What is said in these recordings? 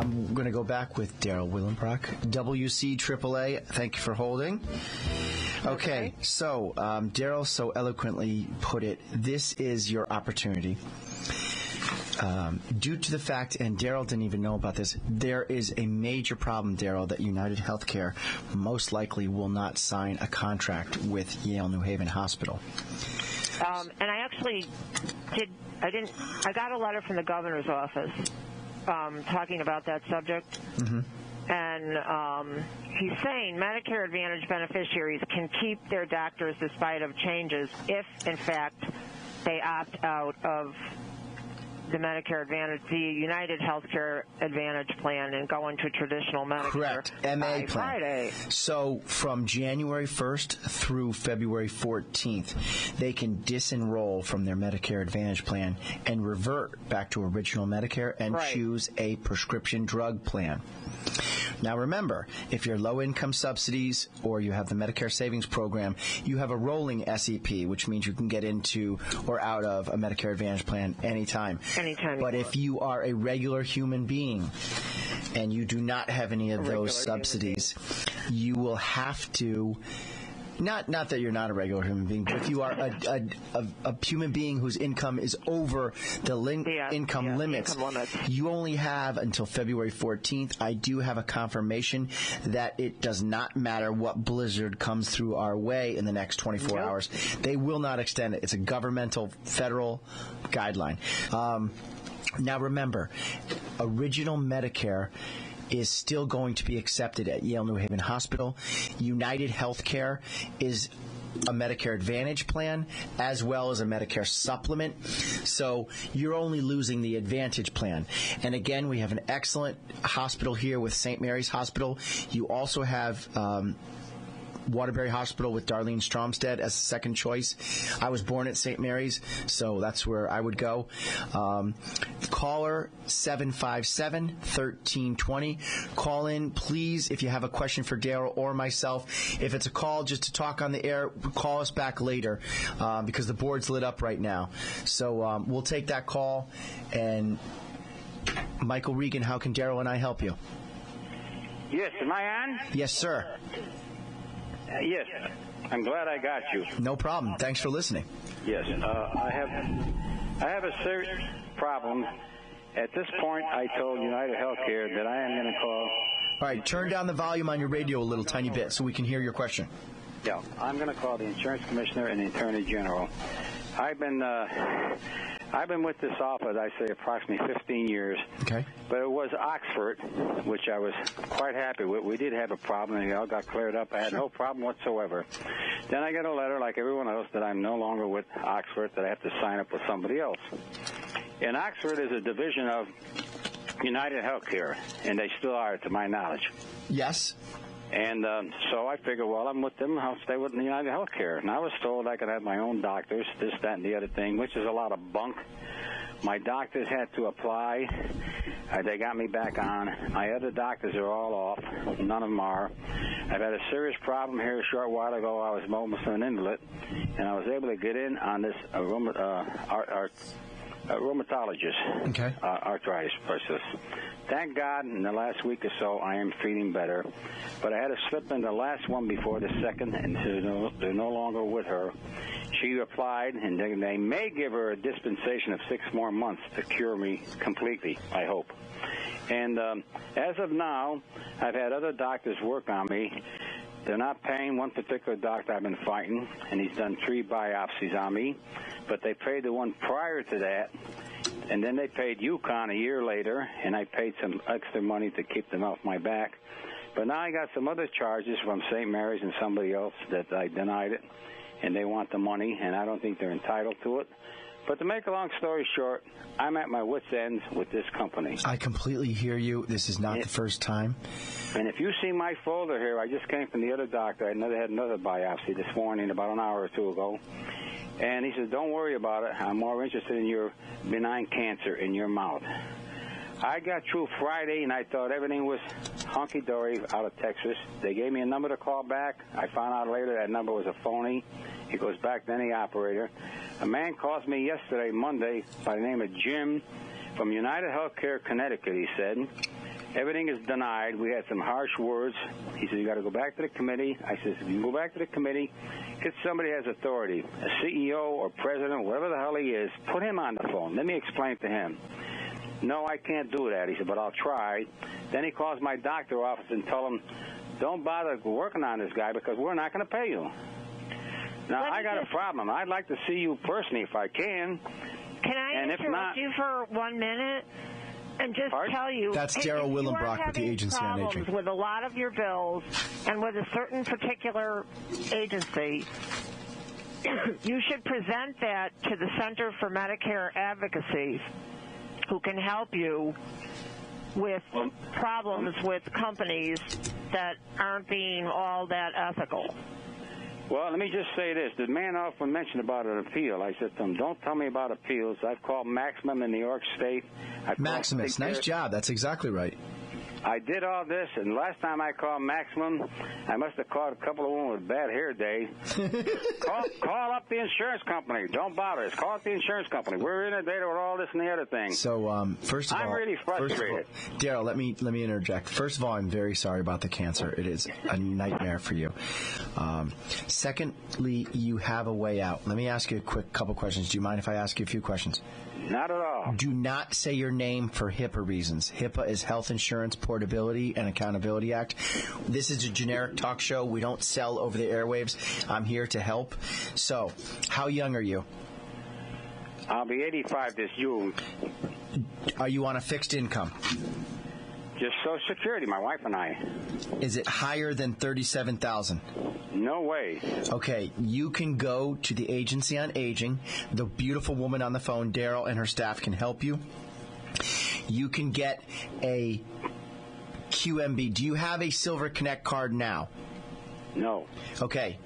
I'm going to go back with Darrell Willenbrock, WC AAA. Thank you for holding. Okay, so Darrell so eloquently put it, this is your opportunity. Due to the fact, and Darrell didn't even know about this, there is a major problem, Darrell, that United Healthcare most likely will not sign a contract with Yale New Haven Hospital. And I actually I got a letter from the governor's office talking about that subject. Mm-hmm. And he's saying Medicare Advantage beneficiaries can keep their doctors despite of changes if, in fact, they opt out of the Medicare Advantage, the United Healthcare Advantage plan, and go into traditional Medicare. Correct. MA plan. Friday. So from January 1st through February 14th, they can disenroll from their Medicare Advantage plan and revert back to original Medicare and choose a prescription drug plan. Now remember, if you're low-income subsidies or you have the Medicare Savings Program, you have a rolling SEP, which means you can get into or out of a Medicare Advantage plan anytime. But if you are a regular human being and you do not have any of those subsidies, you will have to... Not that you're not a regular human being, but if you are a human being whose income is over the income limits, you only have until February 14th. I do have a confirmation that it does not matter what blizzard comes through our way in the next 24 hours. They will not extend it. It's a governmental federal guideline. Now remember, original Medicare is still going to be accepted at Yale New Haven Hospital. United Healthcare is a Medicare Advantage plan as well as a Medicare supplement. So you're only losing the Advantage plan. And again, we have an excellent hospital here with St. Mary's Hospital. You also have Waterbury Hospital with Darlene Stromstead as a second choice. I was born at St. Mary's, so that's where I would go. Caller 757-1320. Call in, please, if you have a question for Darrell or myself. If it's a call just to talk on the air, call us back later because the board's lit up right now. So we'll take that call. And Michael Regan, how can Darrell and I help you? Yes, am I on? Yes, sir. Yes, I'm glad I got you. No problem. Thanks for listening. Yes, I have a serious problem. At this point, I told United Healthcare that I am going to call. All right, turn down the volume on your radio a little tiny bit so we can hear your question. Yeah, I'm going to call the insurance commissioner and the attorney general. I've been with this office, I say, approximately 15 years. Okay. But it was Oxford, which I was quite happy with. We did have a problem, and it all got cleared up. I had no problem whatsoever. Then I got a letter, like everyone else, that I'm no longer with Oxford, that I have to sign up with somebody else. And Oxford is a division of United Healthcare, and they still are, to my knowledge. Yes. And so I figured, well, I'm with them, I'll stay with United Healthcare. And I was told I could have my own doctors, this, that, and the other thing, which is a lot of bunk. My doctors had to apply. They got me back on. My other doctors are all off. None of them are. I've had a serious problem here a short while ago. I was almost an invalid, and I was able to get in on this rheumatologist, arthritis process. Thank God, in the last week or so, I am feeling better. But I had to slip in the last one before the second, and they're no longer with her. She applied, and they may give her a dispensation of 6 more months to cure me completely, I hope. And as of now, I've had other doctors work on me. They're not paying one particular doctor I've been fighting, and he's done 3 biopsies on me. But they paid the one prior to that, and then they paid UConn a year later, and I paid some extra money to keep them off my back. But now I got some other charges from St. Mary's and somebody else that I denied it, and they want the money, and I don't think they're entitled to it. But to make a long story short, I'm at my wit's end with this company. I completely hear you. This is not the first time. And if you see my folder here, I just came from the other doctor. I had another biopsy this morning about an hour or two ago. And he says, don't worry about it. I'm more interested in your benign cancer in your mouth. I got through Friday, and I thought everything was hunky-dory out of Texas. They gave me a number to call back. I found out later that number was a phony. It goes back to any operator. A man calls me yesterday, Monday, by the name of Jim from United Healthcare, Connecticut, he said. Everything is denied. We had some harsh words. He said, you got to go back to the committee. I said, if you can go back to the committee, if somebody has authority, a CEO or president, whatever the hell he is, put him on the phone. Let me explain to him. No, I can't do that. He said, but I'll try. Then he calls my doctor office and tell him, don't bother working on this guy because we're not going to pay you. Now, I got a problem. I'd like to see you personally if I can. Can I interrupt you for 1 minute and just tell you? That's Darrell Willenbrock with the Agency on Aging. Problems with a lot of your bills and with a certain particular agency, you should present that to the Center for Medicare Advocacy, who can help you with problems with companies that aren't being all that ethical. Well, let me just say this. The man often mentioned about an appeal. I said to him, don't tell me about appeals. I've called Maximum in New York State. Maximus, nice job. That's exactly right. I did all this, and last time I called Maximum, I must have called a couple of women with bad hair day. Call up the insurance company. Don't bother us. Call up the insurance company. We're inundated with all this and the other thing. So, first of all, I'm really frustrated. Darrell, let me interject. First of all, I'm very sorry about the cancer. It is a nightmare for you. Secondly, you have a way out. Let me ask you a quick couple questions. Do you mind if I ask you a few questions? Not at all. Do not say your name for HIPAA reasons. HIPAA is Health Insurance Portability and Accountability Act. This is a generic talk show. We don't sell over the airwaves. I'm here to help. So, how young are you? I'll be 85 this June. Are you on a fixed income? Just Social Security, my wife and I. Is it higher than $37,000? No way. Okay, you can go to the Agency on Aging. The beautiful woman on the phone, Darrell, and her staff can help you. You can get a QMB. Do you have a Silver Connect card now? No. Okay.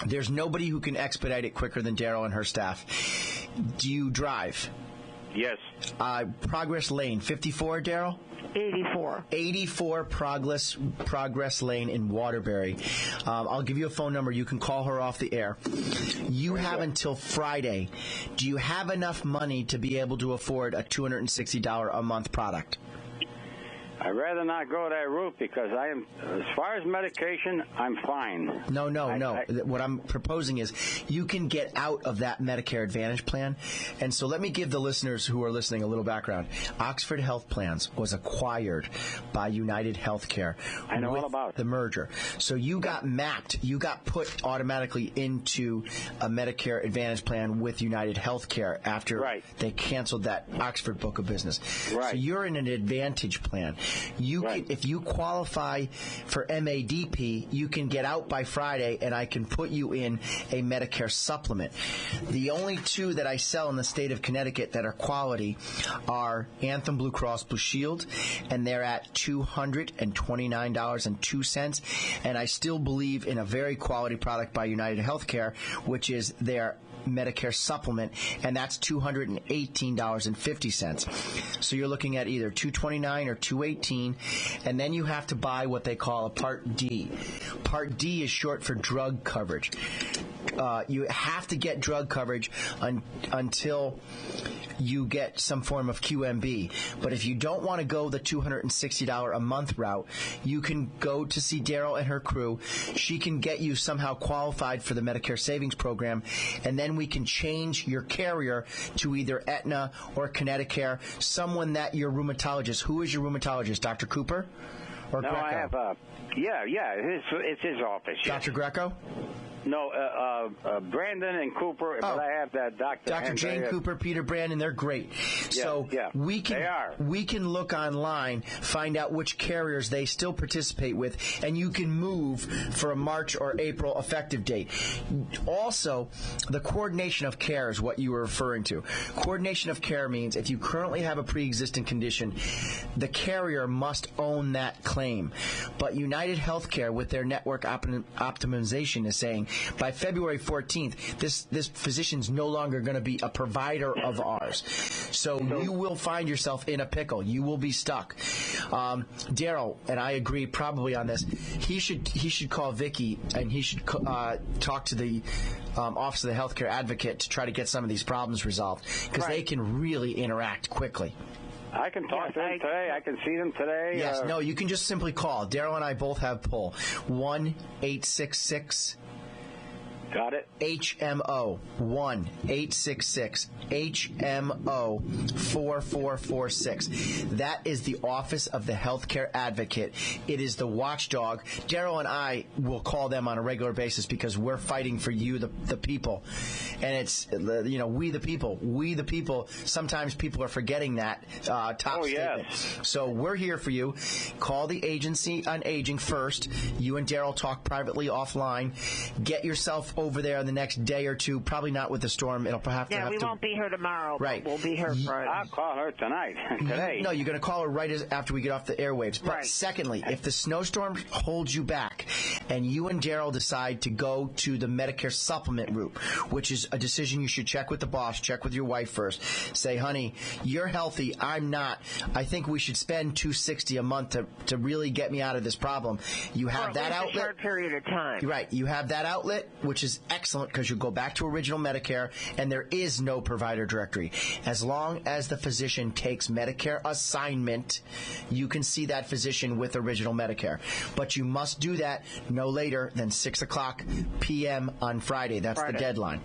There's nobody who can expedite it quicker than Darrell and her staff. Do you drive? Yes. Progress Lane, 54, Darrell? 84. 84 Progress Lane in Waterbury. I'll give you a phone number. You can call her off the air. You have until Friday. Do you have enough money to be able to afford a $260 a month product? I'd rather not go that route because I am, as far as medication, I'm fine. No. What I'm proposing is you can get out of that Medicare Advantage plan. And so let me give the listeners who are listening a little background. Oxford Health Plans was acquired by United Healthcare. I know all about it. The merger. So you got mapped. You got put automatically into a Medicare Advantage plan with United Healthcare after they canceled that Oxford book of business. Right. So you're in an Advantage plan. Can, if you qualify for MADP, you can get out by Friday, and I can put you in a Medicare supplement. The only two that I sell in the state of Connecticut that are quality are Anthem Blue Cross Blue Shield, and they're at $229.02. And I still believe in a very quality product by United Healthcare, which is their Medicare supplement, and that's $218.50. So you're looking at either $229 or $218, and then you have to buy what they call a Part D. Part D is short for drug coverage. You have to get drug coverage until you get some form of QMB. But if you don't want to go the $260 a month route, you can go to see Darrell and her crew. She can get you somehow qualified for the Medicare Savings Program, and then we can change your carrier to either Aetna or Connecticut, someone that your rheumatologist. Who is your rheumatologist, Dr. Cooper or Greco? I have it's his office. Dr. Greco? No, Brandon and Cooper, but I have that Dr. Jane Cooper, Peter Brandon, they're great. We can look online, find out which carriers they still participate with, and you can move for a March or April effective date. Also, the coordination of care is what you were referring to. Coordination of care means if you currently have a pre-existing condition, the carrier must own that claim. But United Healthcare, with their network optimization, is saying, by February 14th, this physician's no longer going to be a provider of ours. So you will find yourself in a pickle. You will be stuck. Darrell, and I agree probably on this, he should call Vicky, and he should talk to the Office of the Healthcare Advocate to try to get some of these problems resolved, because they can really interact quickly. I can talk to them today. I can see them today. Yes, no, you can just simply call. Darrell and I both have pull. 1-866 Got it. HMO 1-866-HMO-4446. That is the Office of the Healthcare Advocate. It is the watchdog. Darrell and I will call them on a regular basis because we're fighting for you, the people. And it's, we the people. We the people. Sometimes people are forgetting that top statement. Yes. So we're here for you. Call the Agency on Aging first. You and Darrell talk privately offline. Get yourself over there in the next day or two. Probably not with the storm. It'll perhaps we won't be here tomorrow. Right. But we'll be here Friday. I'll call her tonight. Today. No, you're going to call her right after we get off the airwaves. But secondly, if the snowstorm holds you back and you and Darrell decide to go to the Medicare supplement route, which is a decision you should check with the boss, check with your wife first. Say, honey, you're healthy. I'm not. I think we should spend $260 a month to really get me out of this problem. You have that outlet. For a short period of time. Right. You have that outlet, which is excellent because you go back to original Medicare, and there is no provider directory. As long as the physician takes Medicare assignment, you can see that physician with original Medicare. But you must do that no later than 6 o'clock p.m. on Friday. That's the deadline.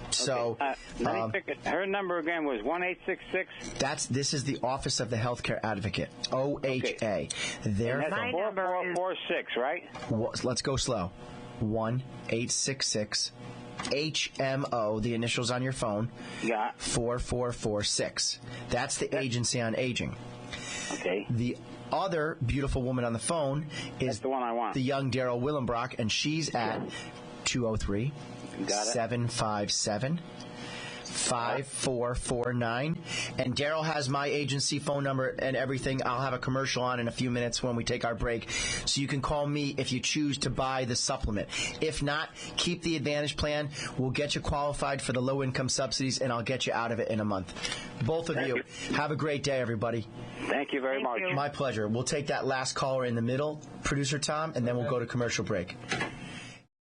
So, let me pick it. Her number again was 1-866. This is the Office of the Healthcare Advocate, OHA. Okay. That's 4446, right? Let's go slow. 1-866 HMO, the initials on your phone. 4446. That's the Agency on Aging. Okay. The other beautiful woman on the phone is the one I want. The young Darrell Willenbrock, and she's at 203-757-5449. And Darrell has my agency phone number and everything. I'll have a commercial on in a few minutes when we take our break. So you can call me if you choose to buy the supplement. If not, keep the Advantage plan. We'll get you qualified for the low-income subsidies, and I'll get you out of it in a month. Both of you. Have a great day, everybody. Thank you very much. My pleasure. We'll take that last caller in the middle, Producer Tom, and then we'll go to commercial break.